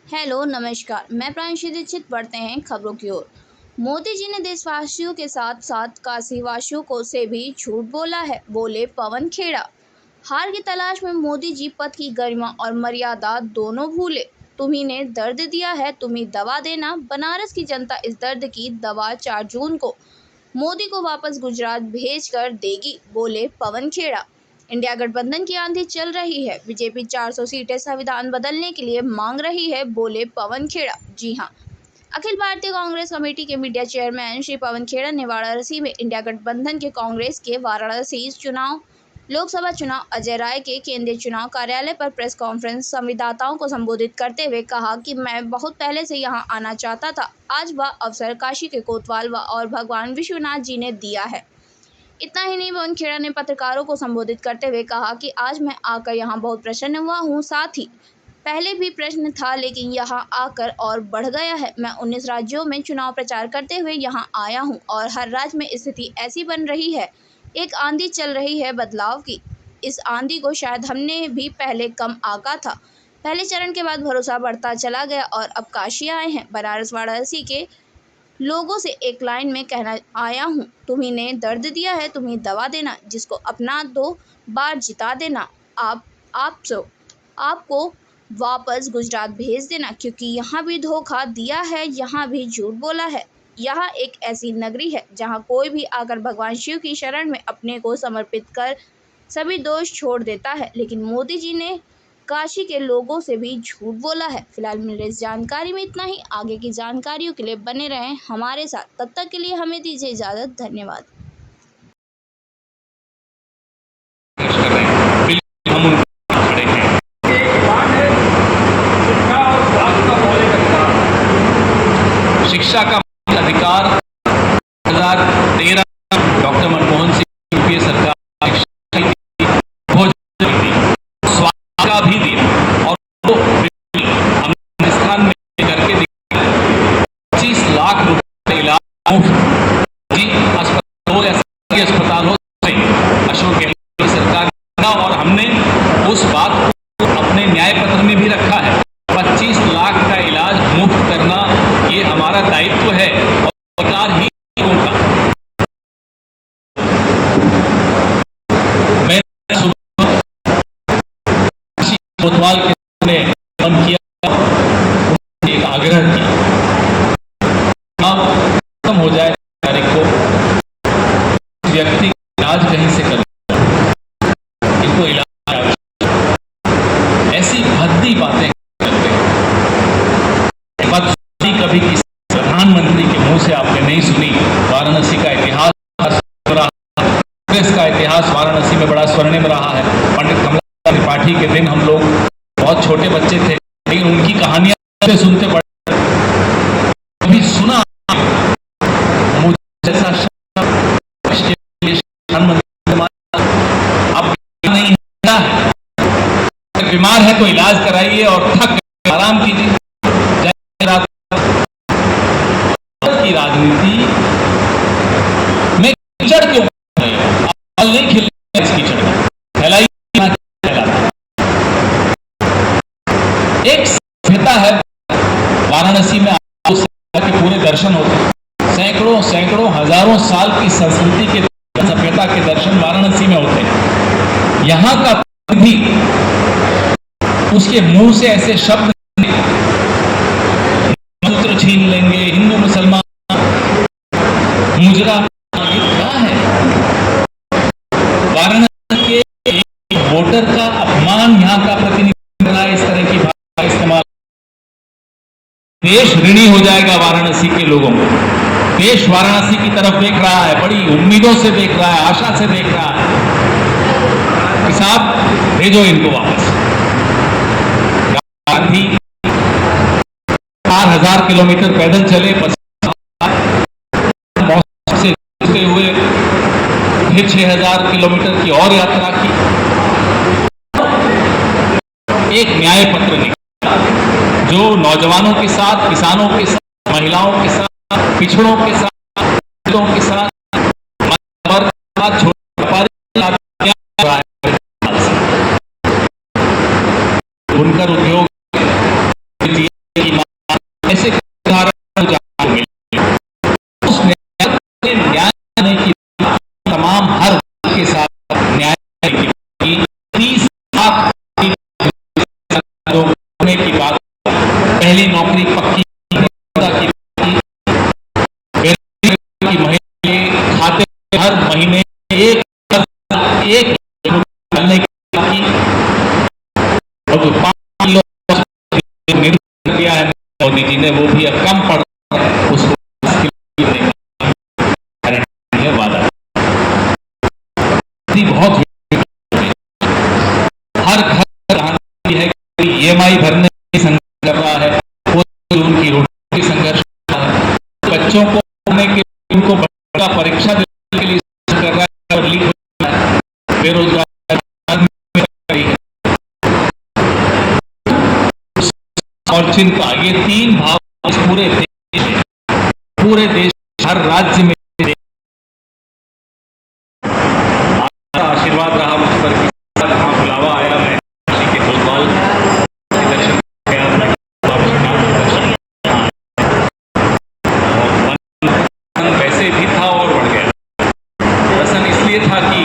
Hello नमस्कार। मैं प्रांशु दीक्षित। बढ़ते हैं खबरों की ओर। मोदी जी ने देशवासियों के साथ साथ काशीवासियों को से भी झूठ बोला है, बोले पवन खेड़ा। हार की तलाश में मोदी जी पद की गरिमा और मर्यादा दोनों भूले। तुम्ही ने दर्द दिया है, तुम्ही दवा देना। बनारस की जनता इस दर्द की दवा 4 जून को मोदी को वापस गुजरात भेज कर देगी, बोले पवन खेड़ा। इंडिया गठबंधन की आंधी चल रही है, बीजेपी 400 सीटें संविधान बदलने के लिए मांग रही है, बोले पवन खेड़ा। जी हां, अखिल भारतीय कांग्रेस कमेटी के मीडिया चेयरमैन श्री पवन खेड़ा ने वाराणसी में इंडिया गठबंधन के कांग्रेस के वाराणसी चुनाव, लोकसभा चुनाव, अजय राय के केंद्रीय चुनाव कार्यालय पर प्रेस कॉन्फ्रेंस संवाददाताओं को संबोधित करते हुए कहा कि मैं बहुत पहले से यहां आना चाहता था। आज वह अवसर काशी के कोतवाल और भगवान विश्वनाथ जी ने दिया है। इतना ही नहीं, पवन खेड़ा ने पत्रकारों को संबोधित करते हुए कहा कि आज मैं आकर यहाँ बहुत प्रसन्न हुआ हूँ। साथ ही पहले भी प्रश्न था, लेकिन यहाँ आकर और बढ़ गया है। मैं 19 राज्यों में चुनाव प्रचार करते हुए यहाँ आया हूँ और हर राज्य में स्थिति ऐसी बन रही है, एक आंधी चल रही है बदलाव की। इस आंधी को शायद हमने भी पहले कम आंका था। पहले चरण के बाद भरोसा बढ़ता चला गया और अब काशी आए हैं। बनारस वाराणसी के लोगों से एक लाइन में कहना आया हूँ, तुम्ही ने दर्द दिया है, तुम्ही दवा देना। जिसको अपना 2 बार जिता देना। आपको वापस गुजरात भेज देना, क्योंकि यहाँ भी धोखा दिया है, यहाँ भी झूठ बोला है। यहाँ एक ऐसी नगरी है जहाँ कोई भी आकर भगवान शिव की शरण में अपने को समर्पित कर सभी दोष छोड़ देता है, लेकिन मोदी जी ने काशी के लोगों से भी झूठ बोला है। फिलहाल मेरे इस जानकारी में इतना ही। आगे की जानकारियों के लिए बने रहें हमारे साथ। तब तक के लिए हमें दीजिए इजाज़त। धन्यवाद। हम उनके साथ खड़े हैं। शिक्षा का अधिकार 2013 डॉक्टर मनमोहन सिंह यूपीए सरकार ने शिक्षा दी, भोजन भी दी, स्वास्थ्य का भी दिया और वो बिल्कुल हमने राजस्थान में करके दिया। 25 लाख रुपए का इलाज मुफ्त जी अस्पताल हो या सरकारी अस्पताल हो, अशोक गहलोत की सरकार ने, और हमने उस बात को अपने न्याय पत्र में भी रखा है। 25 लाख का इलाज मुफ्त करना ये हमारा दायित्व है और सरकार ही होगा। मैं सुबह कोतवाल के सामने फोन किया, एक आग्रह किया, अब खत्म हो जाए तारीख को व्यक्ति इलाज कहीं से कर, इनको इलाज ऐसी भद्दी बातें करते हैं। कभी किसी प्रधानमंत्री के मुंह से आपने नहीं सुनी। वाराणसी का इतिहास, कांग्रेस का इतिहास वाराणसी में बड़ा स्वर्णिम रहा है। पंडित कमला त्रिपाठी के दिन हम लोग बहुत छोटे बच्चे थे, लेकिन उनकी कहानियां सुनते बड़े। कभी सुना मुझे जैसा प्रधानमंत्री, अब नहीं है, बीमार है तो इलाज कराइए और थक आराम कीजिए। की राजनीति में कीचड़ क्यों नहीं खिलने इस कीचड़ में फैलाई एक सभ्यता है वाराणसी में के पूरे दर्शन होते हैं। सैकड़ों सैकड़ों हजारों साल की संस्कृति के सभ्यता के दर्शन वाराणसी में होते हैं। यहां का भी उसके मुंह से ऐसे शब्द मंत्र छीन लेंगे, हिंदू मुसलमान मुजरा, क्या है? वाराणसी के एक वोटर का अपमान यहां का प्रतिनिधि कर रहा है। इस तरह की भाषा इस्तेमाल, देश ऋणी हो जाएगा वाराणसी के लोगों को। देश वाराणसी की तरफ देख रहा है, बड़ी उम्मीदों से देख रहा है, आशा से देख रहा है कि साहब भेजो इनको वापस। गांधी 4000 किलोमीटर पैदल चले, से हुए, फिर 6000 किलोमीटर की और यात्रा की, एक न्याय पत्र निकला जो नौजवानों के साथ, किसानों के साथ, महिलाओं के साथ, पिछड़ों के साथ, के साथ, बुनकर उद्योग हर महीने एक डालने की और 5 किलो निर्धारित किया है मोदी जी ने, वो भी अब कम पड़ उसको वादा बहुत हर घर है कि EMI भरने की संघर्ष कर रहा है, वो उनकी रोटी की संघर्ष कर रहा है, बच्चों को पढ़ने के उनको बड़ा परीक्षा देने के लिए कर रहा है और लीक हो रहा है, बेरोजगार और चिंता, ये 3 भाव इस पूरे देश हर राज्य में आशीर्वाद रहा मुझ पर कि वहां बुलावा आया, मैं किसी के कोतवाल दर्शन वैसे भी था और बढ़ गया। प्रश्न इसलिए था कि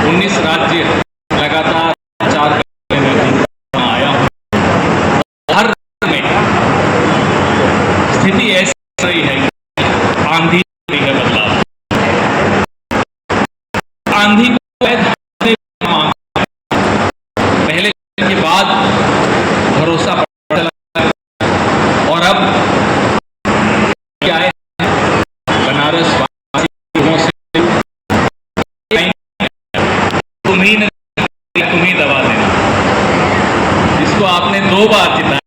19 राज्य लगातार 4 आया हूं, हर में स्थिति ऐसी रही है, आंधी है, बदलाव आंधी पहले के बाद भरोसा चला और अब क्या है, बनारस वासियों से तुम्ही दबा देना, जिसको आपने 2 बार जिताया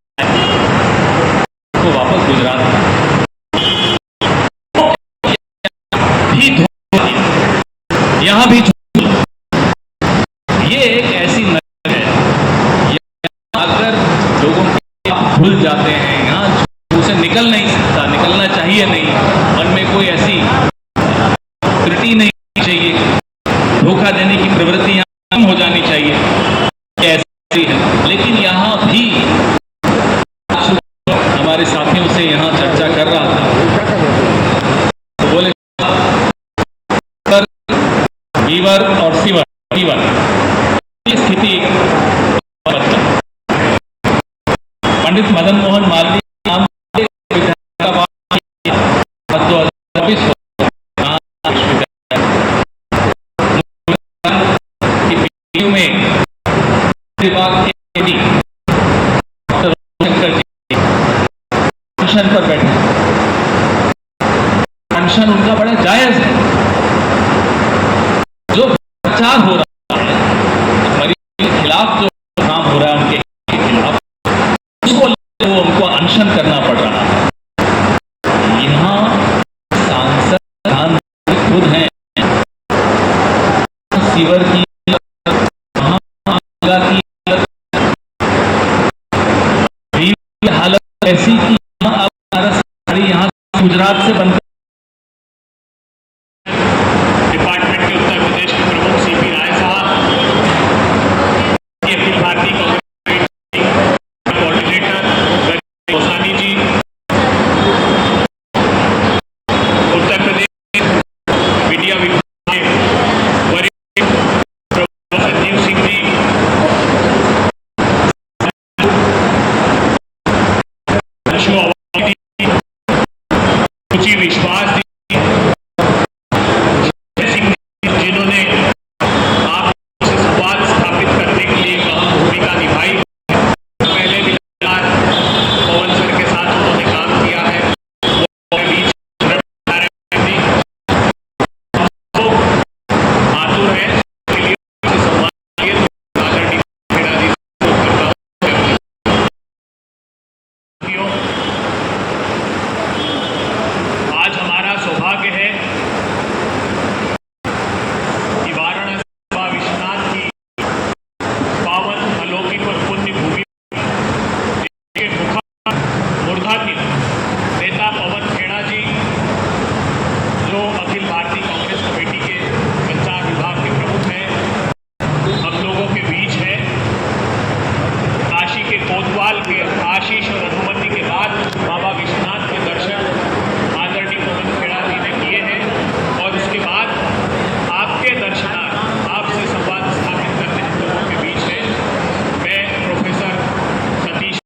तो वापस गुजरात भी यहां भी ये एक ऐसी नजर है, अगर लोगों के भूल जाते हैं, यहाँ उसे निकल नहीं सकता, निकलना चाहिए नहीं, मन में कोई ऐसी त्रुटि नहीं चाहिए, धोखा देने की प्रवृत्ति कम हो जानी चाहिए, ऐसी है। लेकिन यहाँ भी हमारे साथियों से यहाँ चर्चा कर रहा था, तो बोले लीवर और सीवर स्थिति पंडित मदन मोहन मालवीय नाम में विभाग के अनशन पर बैठे, अनशन उनका बड़ा जायज है, जो प्रचार हो रहा है मरीज के खिलाफ, जो काम हो रहा है उनके खिलाफ, उसको वो उनको अनशन करना पड़ रहा है। यहाँ सांसद खुद हैं, सीवर की हालत ऐसी कि यहाँ गुजरात से बनकर डिपार्टमेंट के उत्तर प्रदेश के प्रमुख CP राय साहब, अखिल भारतीय कांग्रेस कोऑर्डिनेटर गोसानी जी, उत्तर प्रदेश मीडिया विभाग के वरिष्ठ प्रमुख संजीव सिंह जी, रुचि विश्वास जी, जिन्होंने आपसे संवाद स्थापित करने के लिए एक अहम भूमिका निभाई। पहले भी पवन सर के साथ उन्होंने काम किया है, आतुर है के लिए संवाद आज हमारा सौभाग्य है कि वाराणसी बाबा विश्वनाथ की पावन अलौकिक और पुण्य भूमि के मूर्धान्वित नेता पवन खेड़ा जी, जो अखिल भारतीय कांग्रेस कमेटी के संचार विभाग के प्रमुख हैं, हम लोगों के बीच है। काशी के कोतवाल के आशीष और